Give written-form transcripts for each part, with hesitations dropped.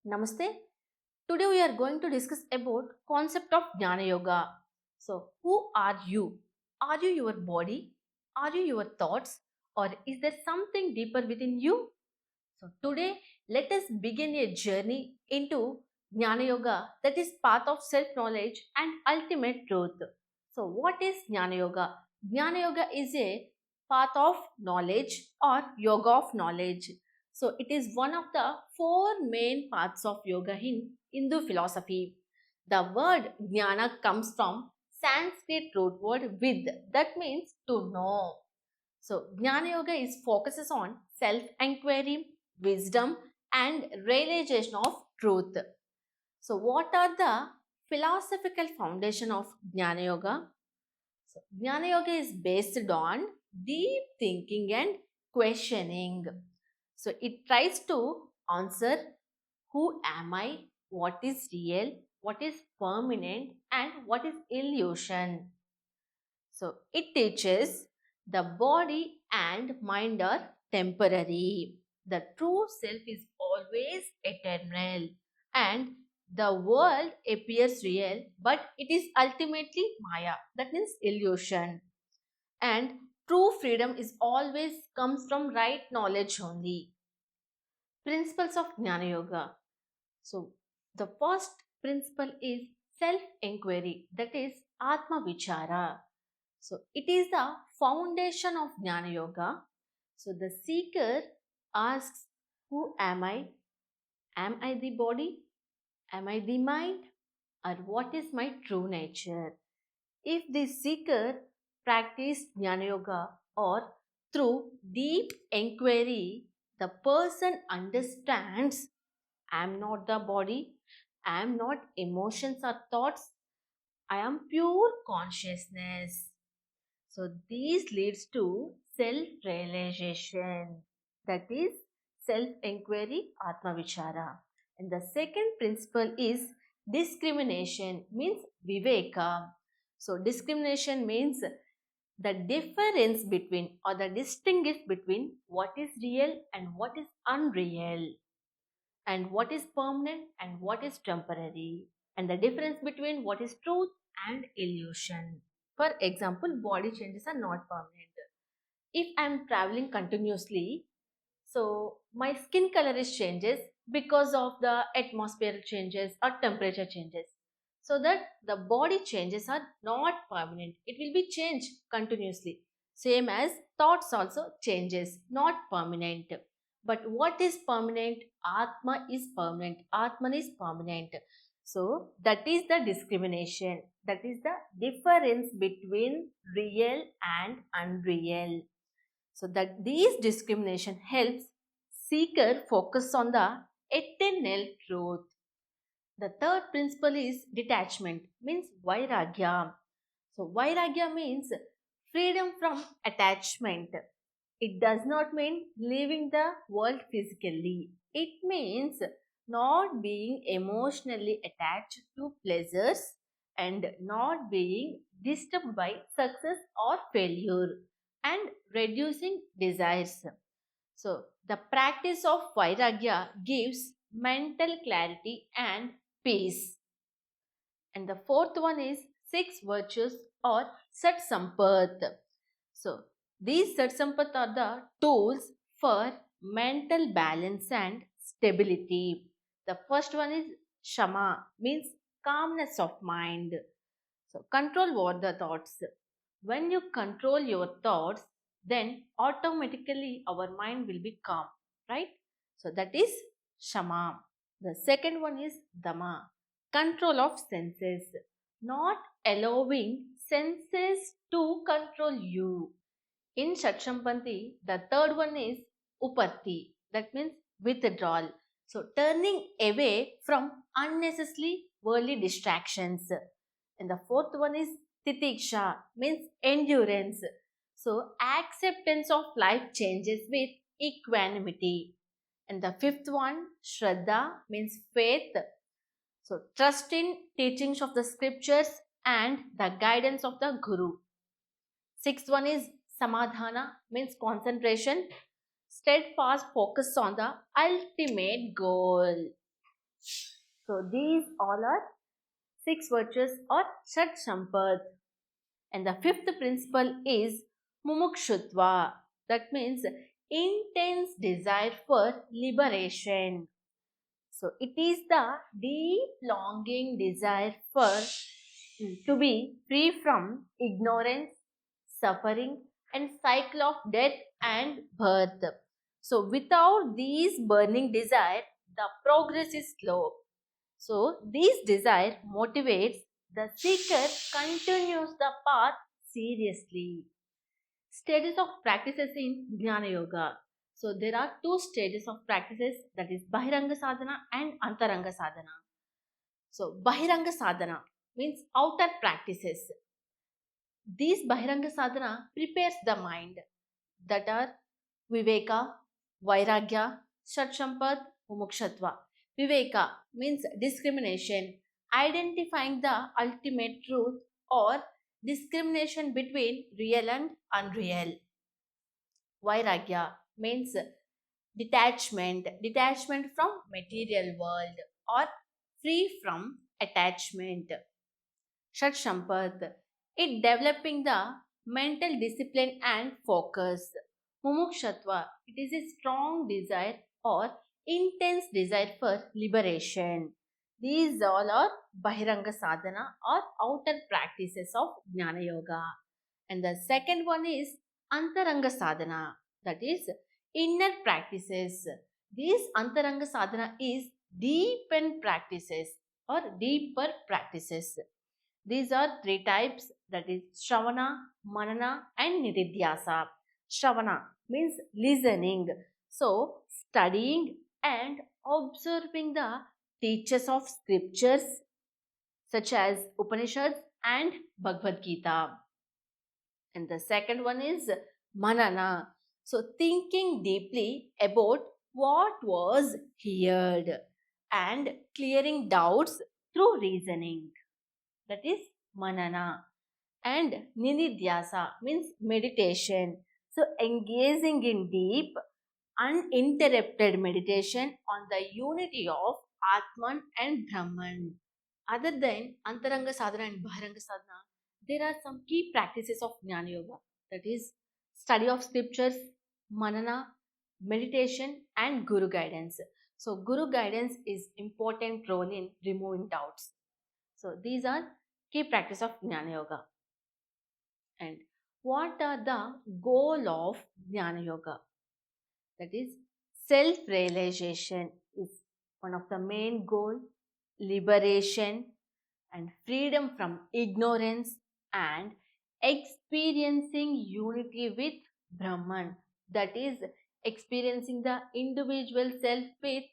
Namaste. Today we are going to discuss about concept of Jnana Yoga. So, who are you? Are you your body? Are you your thoughts? Or is there something deeper within you? So, today let us begin a journey into Jnana Yoga, that is path of self-knowledge and ultimate truth. So, what is Jnana Yoga? Jnana Yoga is a path of knowledge or yoga of knowledge. So, it is one of the four main paths of yoga in Hindu philosophy. The word jnana comes from Sanskrit root word vid, that means to know. So, Jnana Yoga is focuses on self-enquiry, wisdom, and realization of truth. So, what are the philosophical foundation of Jnana Yoga? So, Jnana Yoga is based on deep thinking and questioning. So, it tries to answer who am I, what is real, what is permanent, and what is illusion. So, it teaches the body and mind are temporary. The true self is always eternal, and the world appears real, but it is ultimately Maya, that means illusion. And true freedom is always comes from right knowledge only. Principles of Jnana Yoga. So, the first principle is self inquiry, that is Atma Vichara. So, it is the foundation of Jnana Yoga. So, the seeker asks, who am I? Am I the body? Am I the mind? Or what is my true nature? If the seeker practices Jnana Yoga or through deep inquiry, the person understands I am not the body, I am not emotions or thoughts, I am pure consciousness. So these leads to self-realization, that is self-inquiry, Atma Vichara. And the second principle is discrimination, means Viveka. So discrimination means the difference between or the distinguish between what is real and what is unreal, and what is permanent and what is temporary, and the difference between what is truth and illusion. For example, body changes are not permanent. If I am traveling continuously, so my skin color is changes because of the atmosphere changes or temperature changes. So that the body changes are not permanent. It will be changed continuously. Same as thoughts also changes, not permanent. But what is permanent? Atma is permanent. Atman is permanent. So that is the discrimination. That is the difference between real and unreal. So that these discrimination helps seeker focus on the eternal truth. The third principle is detachment, means vairagya. So vairagya means freedom from attachment. It does not mean leaving the world physically. It means not being emotionally attached to pleasures and not being disturbed by success or failure and reducing desires. So, the practice of Vairagya gives mental clarity and peace. And the fourth one is six virtues or Sat Sampath. So, these Sat Sampath are the tools for mental balance and stability. The first one is Shama, means calmness of mind. So, control over the thoughts. When you control your thoughts, then automatically our mind will be calm, right? So, that is Shama. The second one is Dama, control of senses, not allowing senses to control you. In Shakshampanti, the third one is Upatti, that means withdrawal. So, turning away from unnecessary worldly distractions. And the fourth one is Titiksha, means endurance. So, acceptance of life changes with equanimity. And the fifth one, Shraddha, means faith. So, trust in teachings of the scriptures and the guidance of the Guru. Sixth one is Samadhana, means concentration, steadfast focus on the ultimate goal. So these all are six virtues or Shat Sampad. And the fifth principle is Mumukshutva. That means intense desire for liberation. So it is the deep longing desire for to be free from ignorance, suffering, and cycle of death and birth. So without these burning desire, the progress is slow. So this desire motivates the seeker continues the path seriously. Stages of practices in Jnana Yoga. So there are two stages of practices, that is Bahiranga Sadhana and Antaranga Sadhana. So Bahiranga Sadhana means outer practices. These Bahiranga Sadhana prepares the mind, that are Viveka, Vairagya, Shatshampad, Mumukshatva. Viveka means discrimination, identifying the ultimate truth or discrimination between real and unreal. Vairagya means detachment from material world or free from attachment. Shat Sampad, it developing the mental discipline and focus. Mumukshatva, it is a strong desire or intense desire for liberation. These all are Bahiranga Sadhana or outer practices of Jnana Yoga. And the second one is Antaranga Sadhana, that is inner practices. These Antaranga Sadhana is deepened practices or deeper practices. These are three types, that is Shravana, Manana and Nididhyasa. Shravana means listening. So, studying and observing the teachers of scriptures such as Upanishads and Bhagavad Gita. And the second one is Manana. So, thinking deeply about what was heard and clearing doubts through reasoning. That is Manana. And Ninidhyasa means meditation. So, engaging in deep, uninterrupted meditation on the unity of Atman and Brahman. Other than Antaranga Sadhana and Bahiranga Sadhana, there are some key practices of Jnana Yoga, that is, study of scriptures, manana, meditation, and Guru guidance. So, Guru guidance is important role in removing doubts. So, these are key practice of Jnana Yoga. And what are the goal of Jnana Yoga? That is, self-realization is one of the main goal, liberation and freedom from ignorance and experiencing unity with Brahman. That is, experiencing the individual self with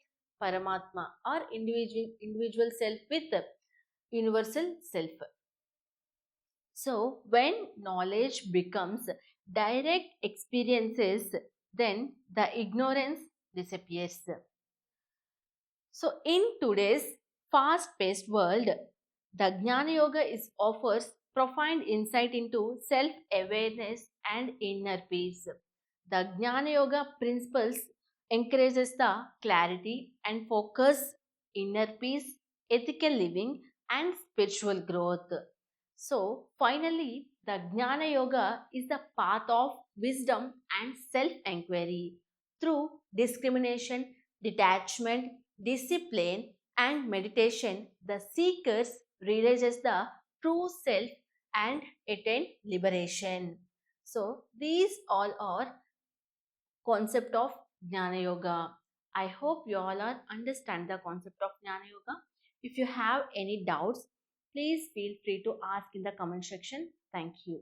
Paramatma or individual self with universal self. So, when knowledge becomes direct experiences, then the ignorance disappears. So, in today's fast paced world, the Jnana Yoga is offers profound insight into self awareness and inner peace. The Jnana Yoga principles encourages the clarity and focus, inner peace, ethical living, and spiritual growth. So, finally, the Jnana Yoga is the path of wisdom and self inquiry. Through discrimination, detachment, discipline, and meditation, the seekers realizes the true self and attain liberation. So, these all are concept of Jnana Yoga. I hope you all are understand the concept of Jnana Yoga. If you have any doubts, please feel free to ask in the comment section. Thank you.